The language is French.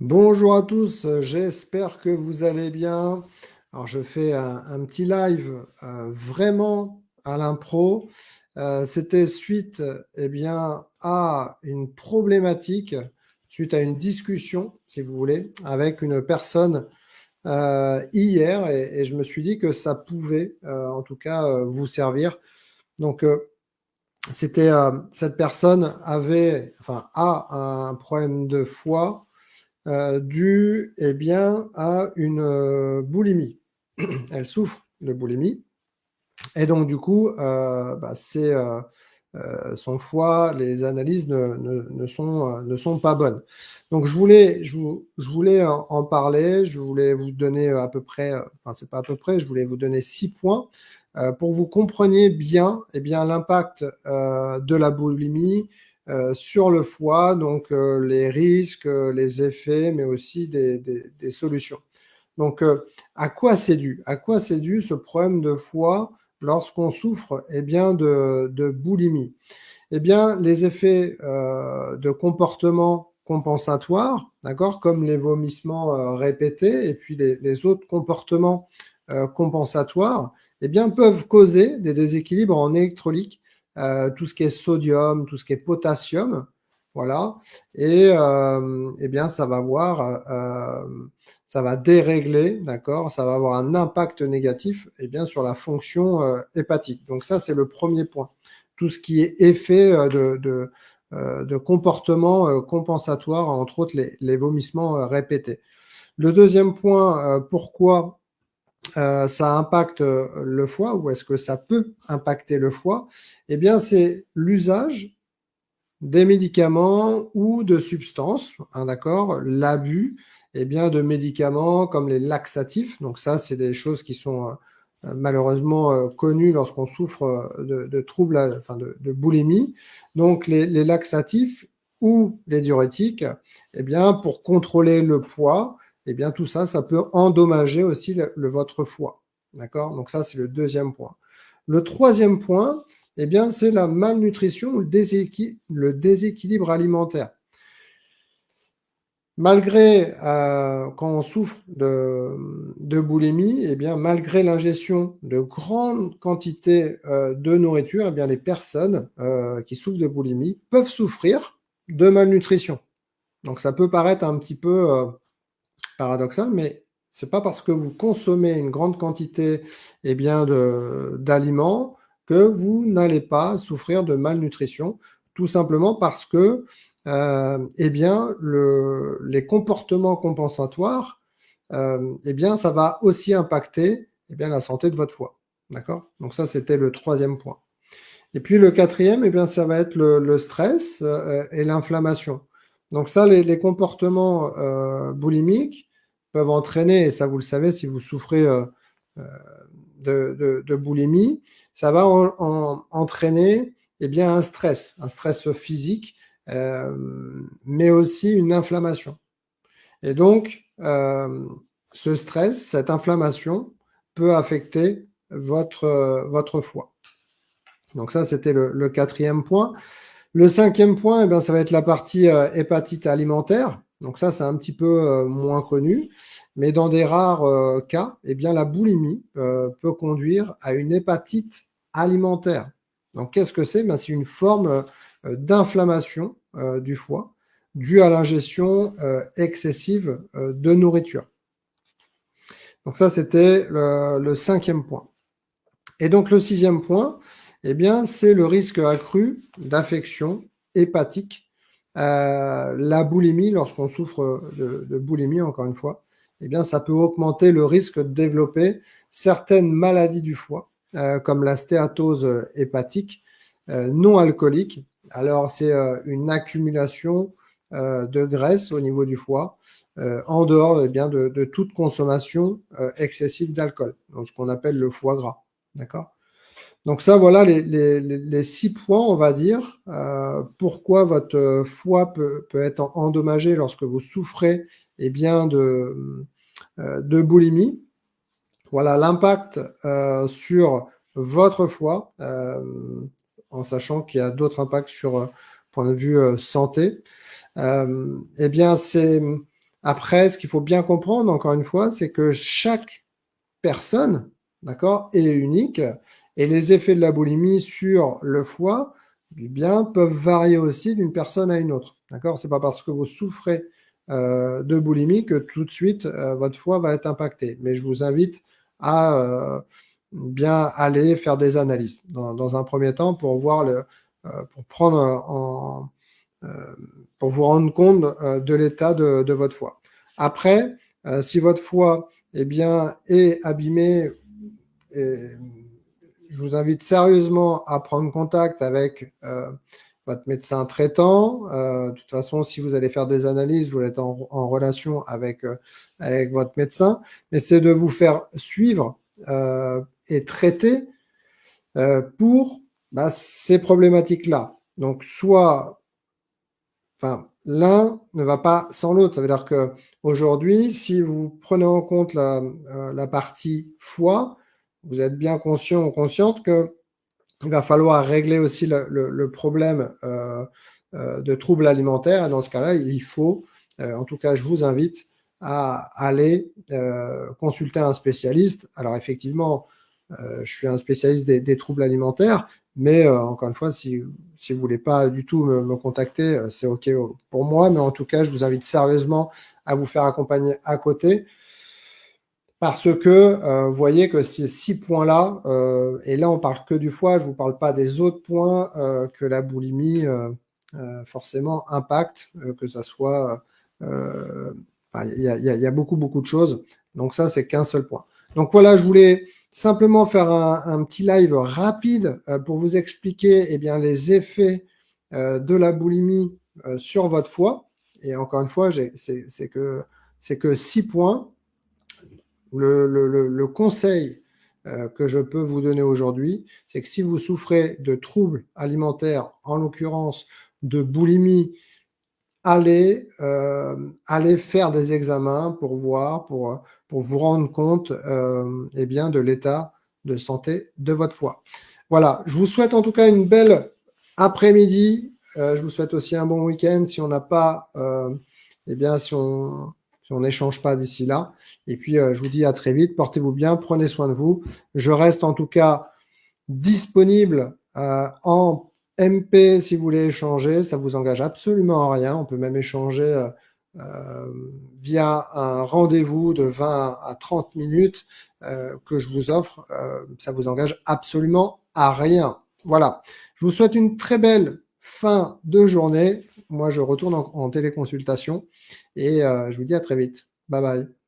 Bonjour à tous, j'espère que vous allez bien. Alors je fais un petit live vraiment à l'impro. C'était suite à une problématique, suite à une discussion, si vous voulez, avec une personne hier et je me suis dit que ça pouvait en tout cas vous servir. Donc cette personne a un problème de foie dû à une boulimie. Elle souffre de boulimie et donc du coup, son foie, les analyses ne sont pas bonnes. Donc je voulais en parler, je voulais vous donner à peu près, enfin c'est pas à peu près, je voulais vous donner 6 points pour que vous compreniez bien, l'impact de la boulimie sur le foie, donc les risques, les effets, mais aussi des solutions. Donc, à quoi c'est dû? À quoi c'est dû ce problème de foie lorsqu'on souffre de boulimie? Eh bien, les effets de comportement compensatoire, d'accord, comme les vomissements répétés et puis les autres comportements compensatoires, eh bien, peuvent causer des déséquilibres en électrolytes, tout ce qui est sodium, tout ce qui est potassium, voilà, eh bien, ça va dérégler, d'accord, ça va avoir un impact négatif, sur la fonction hépatique. Donc ça, c'est le premier point, tout ce qui est effet de comportement compensatoire, entre autres les vomissements répétés. Le deuxième point, pourquoi ça impacte le foie, ou est-ce que ça peut impacter le foie? Eh bien, c'est l'usage des médicaments ou de substances, hein, d'accord, l'abus de médicaments comme les laxatifs. Donc ça, c'est des choses qui sont malheureusement connues lorsqu'on souffre de troubles, de boulimie. Donc les laxatifs ou les diurétiques, pour contrôler le poids, tout ça, ça peut endommager aussi votre foie. D'accord? Donc ça, c'est le deuxième point. Le troisième point, c'est la malnutrition ou le déséquilibre alimentaire. Malgré, quand on souffre de boulimie, malgré l'ingestion de grandes quantités de nourriture, les personnes qui souffrent de boulimie peuvent souffrir de malnutrition. Donc ça peut paraître un petit peu paradoxal, mais c'est pas parce que vous consommez une grande quantité d'aliments que vous n'allez pas souffrir de malnutrition, tout simplement parce que les comportements compensatoires, ça va aussi impacter la santé de votre foie. D'accord? Donc ça, c'était le troisième point. Et puis le quatrième, ça va être le stress et l'inflammation. Donc ça, les comportements boulimiques peuvent entraîner, et ça vous le savez si vous souffrez euh, de boulimie, ça va entraîner un stress physique, mais aussi une inflammation. Et donc, ce stress, cette inflammation peut affecter votre foie. Donc ça, c'était le quatrième point. Le cinquième point, ça va être la partie hépatite alimentaire. Donc ça, c'est un petit peu moins connu. Mais dans des rares cas, la boulimie peut conduire à une hépatite alimentaire. Donc qu'est-ce que c'est? C'est une forme d'inflammation du foie due à l'ingestion excessive de nourriture. Donc ça, c'était le cinquième point. Et donc le sixième point, c'est le risque accru d'infection hépatique. La boulimie, lorsqu'on souffre de boulimie, encore une fois, ça peut augmenter le risque de développer certaines maladies du foie, comme la stéatose hépatique non alcoolique. Alors, c'est une accumulation de graisse au niveau du foie, en dehors de toute consommation excessive d'alcool, donc ce qu'on appelle le foie gras. D'accord? Donc ça, voilà les 6 points, on va dire, pourquoi votre foie peut être endommagé lorsque vous souffrez de boulimie. Voilà l'impact sur votre foie, en sachant qu'il y a d'autres impacts sur point de vue santé. C'est Après, ce qu'il faut bien comprendre, encore une fois, c'est que chaque personne, d'accord, est unique et les effets de la boulimie sur le foie, eh bien, peuvent varier aussi d'une personne à une autre, d'accord? C'est pas parce que vous souffrez de boulimie que tout de suite votre foie va être impacté. Mais je vous invite à bien aller faire des analyses dans un premier temps pour voir pour prendre euh, pour vous rendre compte de l'état de votre foie. Après, si votre foie eh bien, est abîmé, et je vous invite sérieusement à prendre contact avec votre médecin traitant. De toute façon, si vous allez faire des analyses, vous êtes en relation avec votre médecin, mais c'est de vous faire suivre et traiter pour ces problématiques-là. Donc, l'un ne va pas sans l'autre. Ça veut dire que aujourd'hui, si vous prenez en compte la partie foie, vous êtes bien conscient ou consciente que il va falloir régler aussi le problème de troubles alimentaires. Et dans ce cas-là, il faut, en tout cas, je vous invite à aller consulter un spécialiste. Alors effectivement, je suis un spécialiste des troubles alimentaires, mais encore une fois, si vous ne voulez pas du tout me contacter, c'est OK pour moi. Mais en tout cas, je vous invite sérieusement à vous faire accompagner à côté. Parce que vous voyez que ces 6 points-là, et là on parle que du foie, je ne vous parle pas des autres points que la boulimie forcément impacte, que ça soit, il y a beaucoup, beaucoup de choses. Donc ça, c'est qu'un seul point. Donc voilà, je voulais simplement faire un petit live rapide pour vous expliquer eh bien, les effets de la boulimie sur votre foie. Et encore une fois, c'est que 6 points. Le conseil que je peux vous donner aujourd'hui, c'est que si vous souffrez de troubles alimentaires, en l'occurrence de boulimie, allez faire des examens pour voir, pour vous rendre compte eh bien, de l'état de santé de votre foie. Voilà, je vous souhaite en tout cas une belle après-midi. Je vous souhaite aussi un bon week-end si on n'a pas, eh bien, si on n'échange pas d'ici là. Et puis, je vous dis à très vite. Portez-vous bien, prenez soin de vous. Je reste en tout cas disponible en MP si vous voulez échanger. Ça vous engage absolument à rien. On peut même échanger via un rendez-vous de 20 à 30 minutes que je vous offre. Ça vous engage absolument à rien. Voilà. Je vous souhaite une très belle fin de journée. Moi, je retourne en téléconsultation et je vous dis à très vite. Bye bye.